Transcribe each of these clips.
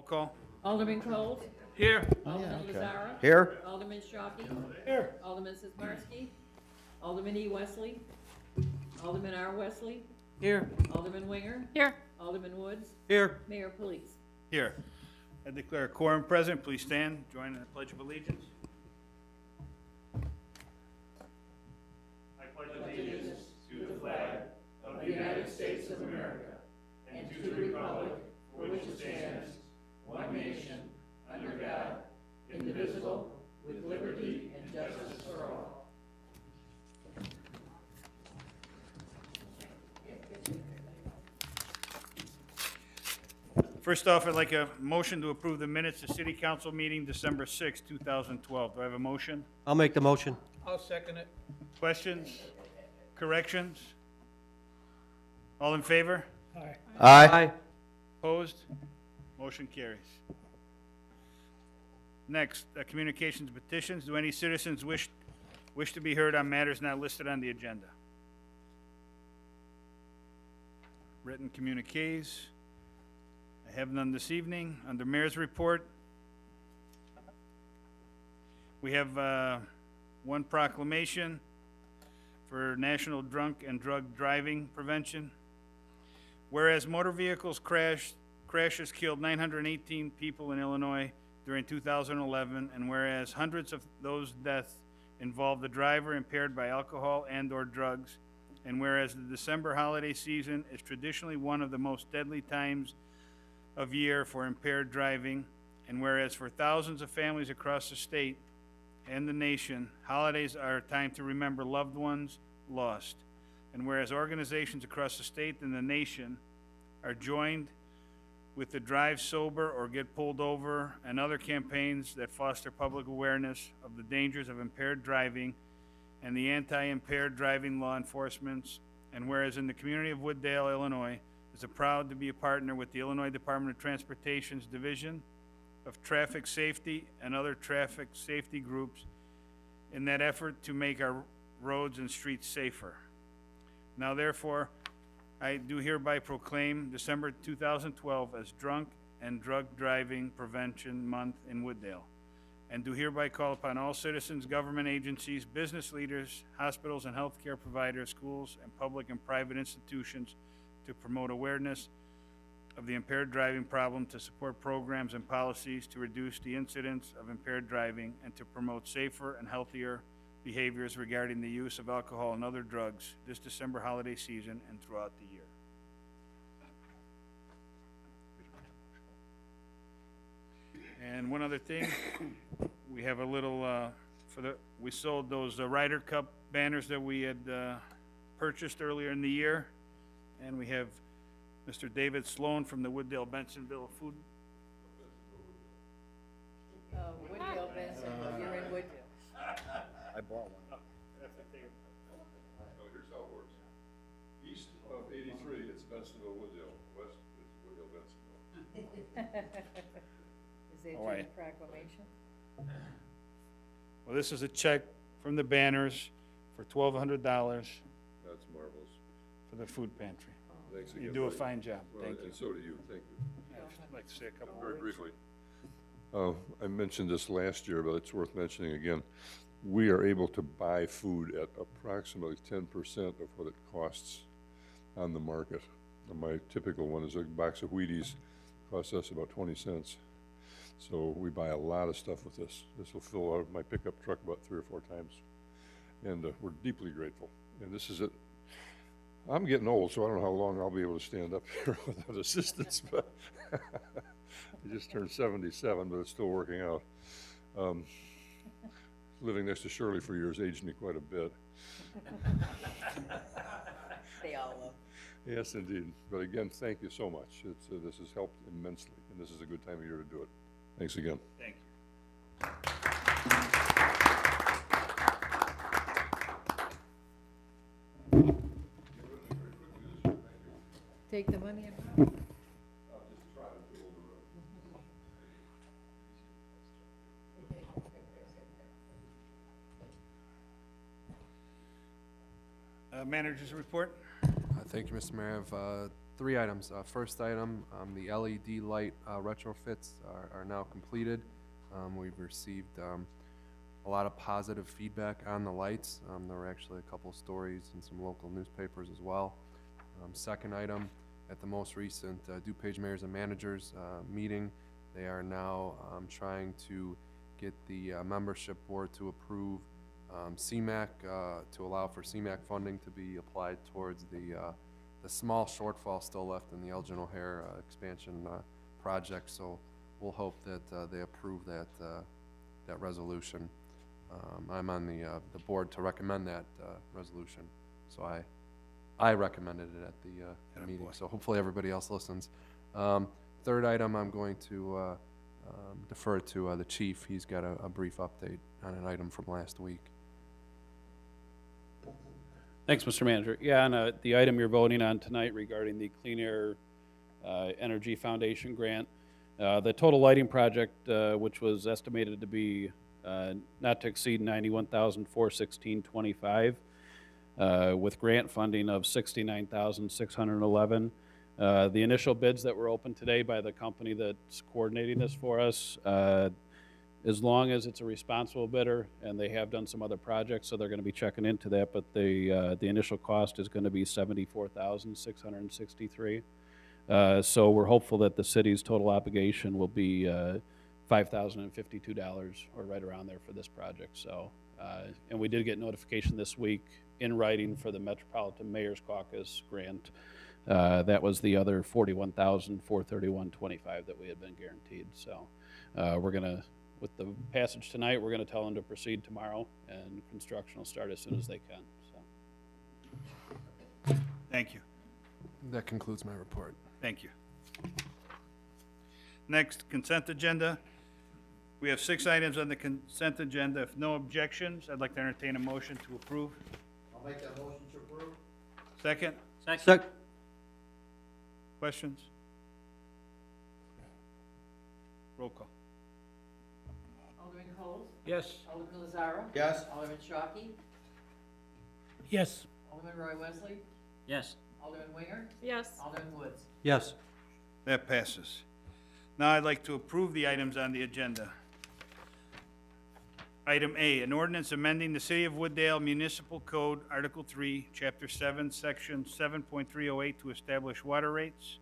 Roll call. Alderman Coles. Here. Alderman Lazara. Here. Alderman Shockey. Here. Alderman Sismarski. Alderman E. Wesley. Alderman R. Wesley. Here. Alderman Winger. Here. Alderman Woods. Here. Mayor Police. Here. I declare a quorum present. Please stand. Join in the Pledge of Allegiance. I pledge allegiance to the flag of the United States of America and to the republic for which it stands, one nation, under God, indivisible, with liberty and justice for all. First off, I'd like a motion to approve the minutes of City Council meeting December 6, 2012. Do I have a motion? I'll make the motion. I'll second it. Questions? Corrections? All in favor? Aye. Opposed? Motion carries. Next, communications petitions. Do any citizens wish to be heard on matters not listed on the agenda? Written communiques. I have none this evening. Under Mayor's report, we have one proclamation for National Drunk and Drug Driving Prevention. Whereas motor vehicles crashes killed 918 people in Illinois during 2011, and whereas hundreds of those deaths involved the driver impaired by alcohol and/or drugs, and whereas the December holiday season is traditionally one of the most deadly times of year for impaired driving, and whereas for thousands of families across the state and the nation, holidays are a time to remember loved ones lost, and whereas organizations across the state and the nation are joined with the Drive Sober or Get Pulled Over and other campaigns that foster public awareness of the dangers of impaired driving and the anti-impaired driving law enforcement, and whereas in the community of Wooddale, Illinois, is proud to be a partner with the Illinois Department of Transportation's Division of Traffic Safety and other traffic safety groups in that effort to make our roads and streets safer. Now therefore, I do hereby proclaim December 2012 as Drunk and Drug Driving Prevention Month in Wooddale, and do hereby call upon all citizens, government agencies, business leaders, hospitals and healthcare providers, schools, and public and private institutions to promote awareness of the impaired driving problem, to support programs and policies to reduce the incidence of impaired driving, and to promote safer and healthier behaviors regarding the use of alcohol and other drugs this December holiday season and throughout the year. And one other thing, we have a little, we sold those Ryder Cup banners that we had purchased earlier in the year. And we have Mr. David Sloan from the Wooddale Bensonville Food. Woodville, Bensonville, you're in Woodville. I bought one. So here's how it works. East of 83, it's Bensonville, Wooddale. West is Wooddale, Bensonville. Is that Oh, your I- proclamation? Well, this is a check from the banners for $1,200 That's marvelous. for the food pantry. Thanks again. You do a Mike. fine job. Well, Thank you. And so do you. Thank you. I'd like to say a couple Very words. briefly. I mentioned this last year, but it's worth mentioning again. We are able to buy food at approximately 10% of what it costs on the market. And my typical one is a box of Wheaties, costs us about 20 cents. So we buy a lot of stuff with this. This will fill out my pickup truck about 3 or 4 times. And we're deeply grateful. And this is it. I'm getting old, so I don't know how long I'll be able to stand up here without assistance, but I just turned 77, but it's still working out. Living next to Shirley for years aged me quite a bit. They all love. Yes, indeed. But again, thank you so much. This has helped immensely, and this is a good time of year to do it. Thanks again. Thank you. Take the money and. Manager's report. Thank you, Mr. Mayor. I have three items. First item, the LED light retrofits are now completed. We've received a lot of positive feedback on the lights. There were actually a couple stories in some local newspapers as well. Second item, at the most recent DuPage Mayors and Managers meeting, they are now trying to get the membership board to approve CMAQ, to allow for CMAQ funding to be applied towards the small shortfall still left in the Elgin O'Hare expansion project. So we'll hope that they approve that resolution. I'm on the board to recommend that resolution, so I recommended it at the meeting. So hopefully everybody else listens. Third item, I'm going to defer to the chief. He's got a brief update on an item from last week. Thanks, Mr. Manager. Yeah, on the item you're voting on tonight regarding the Clean Air Energy Foundation grant, the total lighting project, which was estimated to be not to exceed $91,416.25, with grant funding of $69,611. The initial bids that were opened today by the company that's coordinating this for us, as long as it's a responsible bidder, and they have done some other projects, so they're going to be checking into that, but the initial cost is going to be $74,663. So we're hopeful that the city's total obligation will be $5,052 or right around there for this project. So, and we did get notification this week in writing for the Metropolitan Mayor's Caucus grant. That was the other $41,431.25 that we had been guaranteed. So we're going to, with the passage tonight, we're going to tell them to proceed tomorrow, and construction will start as soon as they can. So. Thank you. That concludes my report. Thank you. Next, consent agenda. We have 6 items on the consent agenda. If no objections, I'd like to entertain a motion to approve. I'll make that motion to approve. Second? Second. Questions? Roll call. Alderman Coles? Yes. Alderman Lazara? Yes. Alderman Shockey? Yes. Alderman Roy Wesley? Yes. Alderman Winger? Yes. Alderman Woods? Yes. That passes. Now I'd like to approve the items on the agenda. Item A, an ordinance amending the City of Wooddale Municipal Code, Article 3, Chapter 7, Section 7.308 to establish water rates.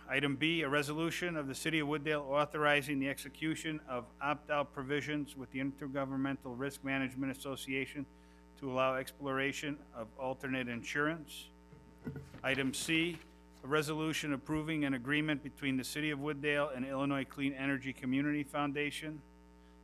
Item B, a resolution of the City of Wooddale authorizing the execution of opt-out provisions with the Intergovernmental Risk Management Association to allow exploration of alternate insurance. Item C, a resolution approving an agreement between the City of Wooddale and Illinois Clean Energy Community Foundation.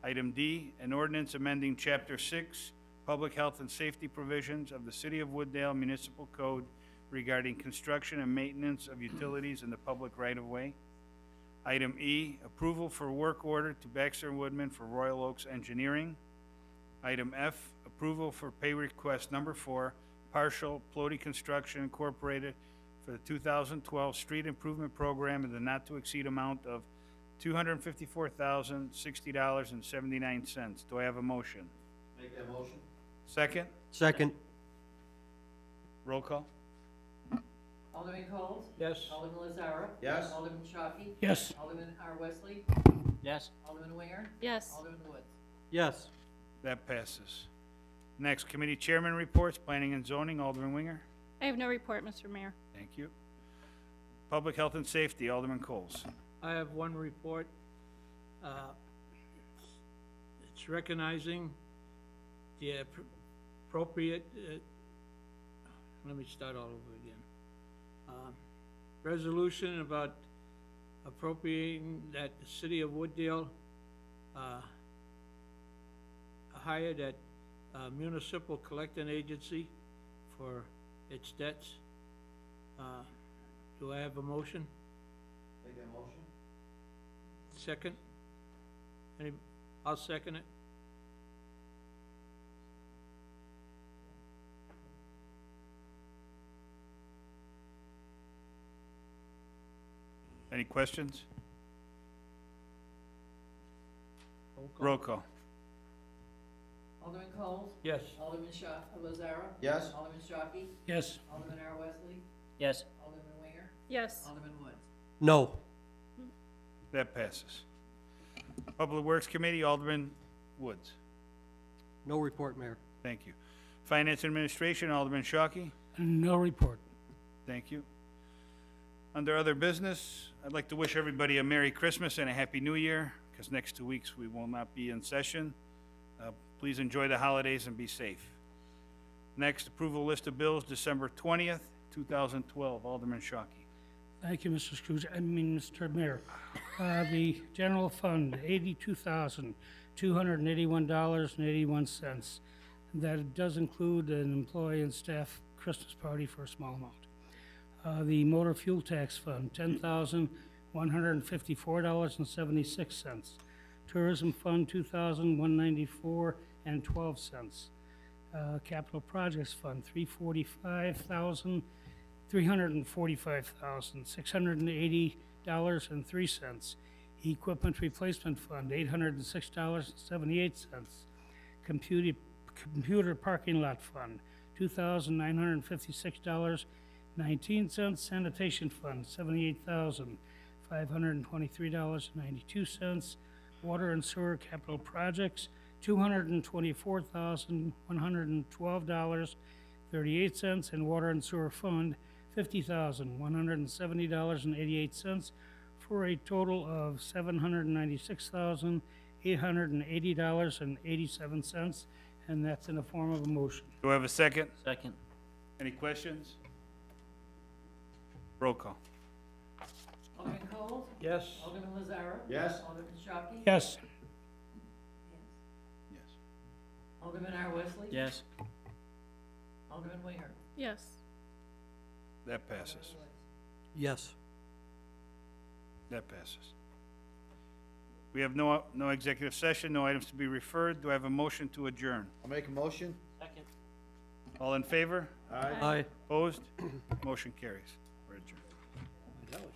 Item D, an ordinance amending Chapter 6, Public Health and Safety Provisions of the City of Wooddale Municipal Code regarding construction and maintenance of utilities in the public right-of-way. Item E, approval for work order to Baxter & Woodman for Royal Oaks Engineering. Item F, approval for pay request number 4, Partial Plody Construction Incorporated for the 2012 Street Improvement Program in the not-to-exceed amount of $254,060.79. Do I have a motion? Make that motion. Second? Second. Roll call? Alderman Coles? Yes. Alderman Lazara? Yes. Alderman Shockey? Yes. Alderman R. Wesley? Yes. Alderman Winger? Yes. Alderman Woods? Yes. That passes. Next, committee chairman reports, planning and zoning, Alderman Winger. I have no report, Mr. Mayor. Thank you. Public health and safety, Alderman Coles. I have one report. It's recognizing the appropriate, let me start all over again. Resolution about appropriating that the City of Wooddale hire that municipal collecting agency for its debts. Do I have a motion? Make that motion. Second? I'll second it. Any questions? Roll call. Roll call. Alderman Coles? Yes. Alderman Lazara? Yes. Alderman Shockey? Yes. Alderman R. Wesley? Yes. Alderman Winger? Yes. Alderman Woods? No. That passes. Public Works Committee, Alderman Woods. No report, Mayor. Thank you. Finance Administration, Alderman Shockey. No report. Thank you. Under other business, I'd like to wish everybody a Merry Christmas and a Happy New Year, because next 2 weeks we will not be in session. Please enjoy the holidays and be safe. Next, approval list of bills, December 20th, 2012. Alderman Shockey. Thank you, Mr. Mayor. The general fund, $82,281.81. That does include an employee and staff Christmas party for a small amount. The motor fuel tax fund, $10,154.76. Tourism fund, $2,194.12. Capital projects fund, $345,680.03. Equipment replacement fund, $806.78. Computer parking lot fund, $2,956.19. Sanitation fund, $78,523.92. Water and sewer capital projects, $224,112.38, and water and sewer fund, $50,170.88, for a total of $796,880.87, and that's in the form of a motion. Do I have a second? Second. Any questions? Roll call. Alderman Cole? Yes. Alderman Lazara? Yes. Alderman Shockey? Yes. Yes. Alderman R. Wesley? Yes. Alderman Winger? Yes. That passes. Yes. That passes. We have no executive session, no items to be referred. Do I have a motion to adjourn? I'll make a motion. Second. All in favor? Aye. Opposed? Motion carries. We're adjourned. That was